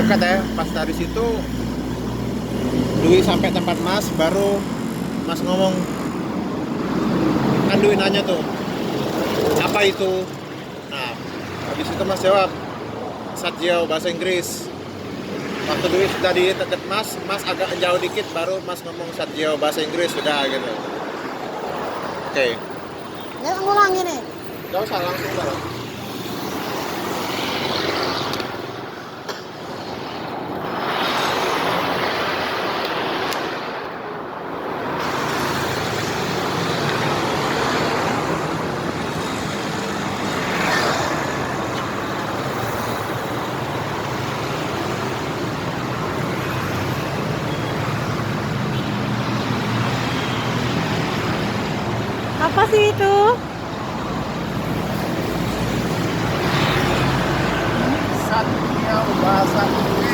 berangkat ya. Pas dari situ Dwi sampai tempat Mas, baru Mas ngomong, kan Dwi nanya tuh, apa itu? Nah, habis itu Mas jawab, Satjiao bahasa Inggris. Waktu Dwi sudah di dekat Mas, Mas agak jauh dikit, baru Mas ngomong Satjiao bahasa Inggris, sudah gitu. Oke, Ya ngulangi nih. gak usah langsung bareng. Apa sih itu? Satjiao bahasa Inggris.